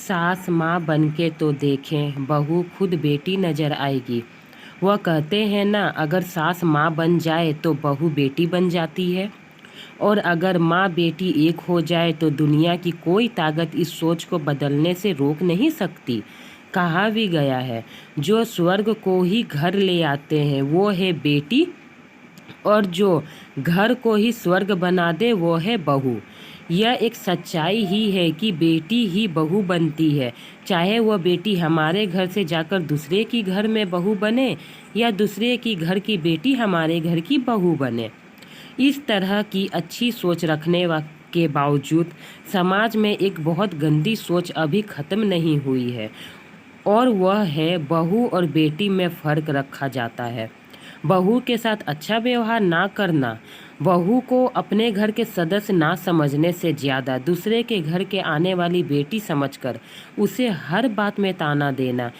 सास माँ बनके तो देखें, बहू खुद बेटी नजर आएगी। वह कहते हैं ना, अगर सास माँ बन जाए तो बहू बेटी बन जाती है। और अगर माँ बेटी एक हो जाए तो दुनिया की कोई ताकत इस सोच को बदलने से रोक नहीं सकती। कहा भी गया है, जो स्वर्ग को ही घर ले आते हैं वो है बेटी, और जो घर को ही स्वर्ग बना दे वो है बहू। यह एक सच्चाई ही है कि बेटी ही बहू बनती है, चाहे वह बेटी हमारे घर से जाकर दूसरे की घर में बहू बने या दूसरे की घर की बेटी हमारे घर की बहू बने। इस तरह की अच्छी सोच रखने के बावजूद समाज में एक बहुत गंदी सोच अभी ख़त्म नहीं हुई है, और वह है बहू और बेटी में फ़र्क रखा जाता है। बहू के साथ अच्छा व्यवहार ना करना, बहू को अपने घर के सदस्य ना समझने से ज़्यादा दूसरे के घर के आने वाली बेटी समझकर उसे हर बात में ताना देना,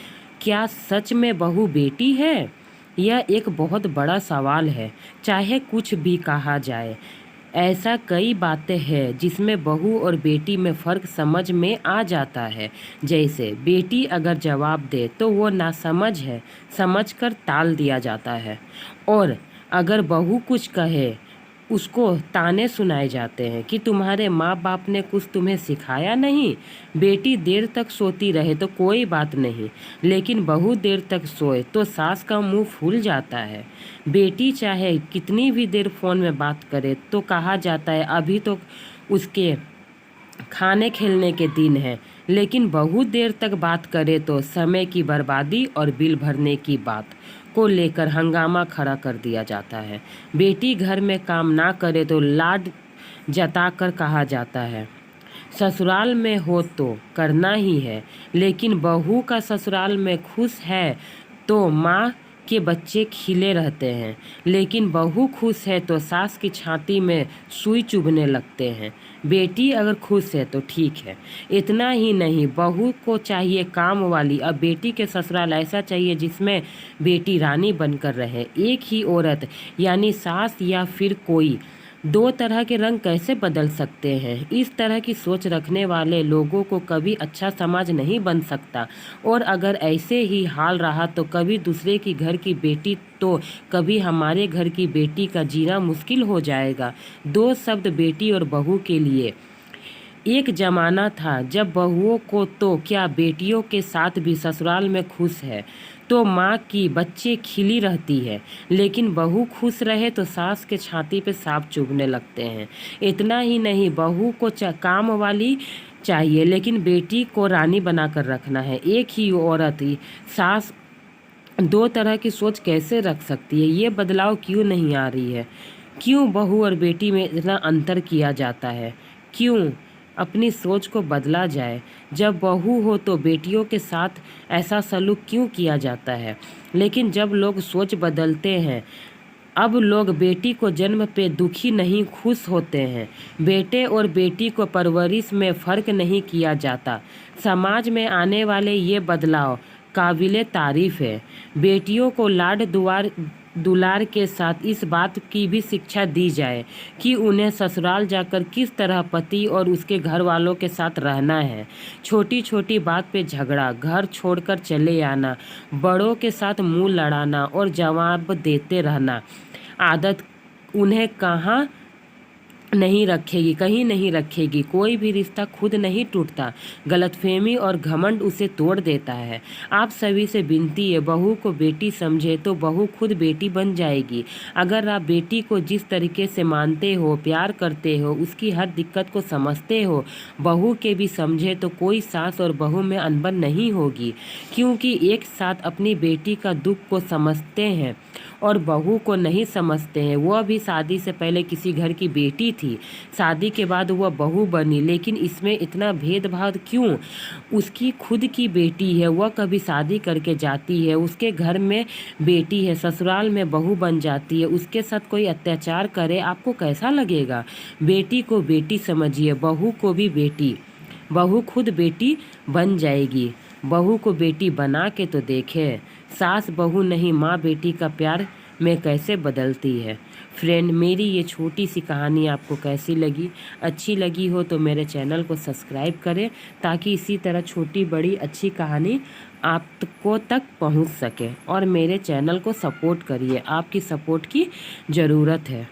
क्या सच में बहू बेटी है? यह एक बहुत बड़ा सवाल है। चाहे कुछ भी कहा जाए, ऐसा कई बातें हैं जिसमें बहू और बेटी में फ़र्क समझ में आ जाता है। जैसे बेटी अगर जवाब दे तो वो नासमझ है, समझकर टाल दिया जाता है। और अगर बहू कुछ कहे, उसको ताने सुनाए जाते हैं कि तुम्हारे माँ बाप ने कुछ तुम्हें सिखाया नहीं। बेटी देर तक सोती रहे तो कोई बात नहीं, लेकिन बहू देर तक सोए तो सास का मुंह फूल जाता है। बेटी चाहे कितनी भी देर फ़ोन में बात करे तो कहा जाता है अभी तो उसके खाने खेलने के दिन है, लेकिन बहुत देर तक बात करे तो समय की बर्बादी और बिल भरने की बात को लेकर हंगामा खड़ा कर दिया जाता है। बेटी घर में काम ना करे तो लाड जताकर कहा जाता है, ससुराल में हो तो करना ही है। लेकिन बहू का ससुराल में खुश है तो माँ के बच्चे खिले रहते हैं, लेकिन बहू खुश है तो सास की छाती में सुई चुभने लगते हैं। बेटी अगर खुश है तो ठीक है। इतना ही नहीं, बहू को चाहिए काम वाली, अब बेटी के ससुराल ऐसा चाहिए जिसमें बेटी रानी बनकर रहे। एक ही औरत यानी सास या फिर कोई दो तरह के रंग कैसे बदल सकते हैं? इस तरह की सोच रखने वाले लोगों को कभी अच्छा समाज नहीं बन सकता। और अगर ऐसे ही हाल रहा तो कभी दूसरे की घर की बेटी तो कभी हमारे घर की बेटी का जीना मुश्किल हो जाएगा। दो शब्द बेटी और बहू के लिए। एक जमाना था जब बहुओं को तो क्या बेटियों के साथ भी ससुराल में खुश है तो माँ की बच्चे खिली रहती है, लेकिन बहू खुश रहे तो सास के छाती पे सांप चुभने लगते हैं। इतना ही नहीं, बहू को काम वाली चाहिए लेकिन बेटी को रानी बनाकर रखना है। एक ही औरत ही सास दो तरह की सोच कैसे रख सकती है? ये बदलाव क्यों नहीं आ रही है? क्यों बहू और बेटी में इतना अंतर किया जाता है? क्यों अपनी सोच को बदला जाए? जब बहू हो तो बेटियों के साथ ऐसा सलूक क्यों किया जाता है? लेकिन जब लोग सोच बदलते हैं, अब लोग बेटी को जन्म पे दुखी नहीं खुश होते हैं। बेटे और बेटी को परवरिश में फ़र्क नहीं किया जाता। समाज में आने वाले ये बदलाव काबिले तारीफ़ है। बेटियों को लाड दुलार के साथ इस बात की भी शिक्षा दी जाए कि उन्हें ससुराल जाकर किस तरह पति और उसके घर वालों के साथ रहना है। छोटी छोटी बात पे झगड़ा, घर छोड़कर चले आना, बड़ों के साथ मुंह लड़ाना और जवाब देते रहना आदत उन्हें कहाँ नहीं रखेगी, कहीं नहीं रखेगी। कोई भी रिश्ता खुद नहीं टूटता, गलतफहमी और घमंड उसे तोड़ देता है। आप सभी से विनती है, बहू को बेटी समझे तो बहू खुद बेटी बन जाएगी। अगर आप बेटी को जिस तरीके से मानते हो, प्यार करते हो, उसकी हर दिक्कत को समझते हो, बहू के भी समझे तो कोई सास और बहू में अनबन नहीं होगी, क्योंकि एक साथ अपनी बेटी का दुख को समझते हैं और बहू को नहीं समझते हैं। वह भी शादी से पहले किसी घर की बेटी थी, शादी के बाद वह बहू बनी, लेकिन इसमें इतना भेदभाव क्यों? उसकी खुद की बेटी है, वह कभी शादी करके जाती है, उसके घर में बेटी है, ससुराल में बहू बन जाती है, उसके साथ कोई अत्याचार करे, आपको कैसा लगेगा? बेटी को बेटी समझिए, बहू को भी बेटी। बहू खुद बेटी बन जाएगी। बहू को बेटी बना के तो देखे। सास बहू नहीं, माँ बेटी का प्यार में कैसे बदलती है। फ्रेंड, मेरी ये छोटी सी कहानी आपको कैसी लगी? अच्छी लगी हो तो मेरे चैनल को सब्सक्राइब करें, ताकि इसी तरह छोटी बड़ी अच्छी कहानी आपको तक पहुंच सके। और मेरे चैनल को सपोर्ट करिए, आपकी सपोर्ट की ज़रूरत है।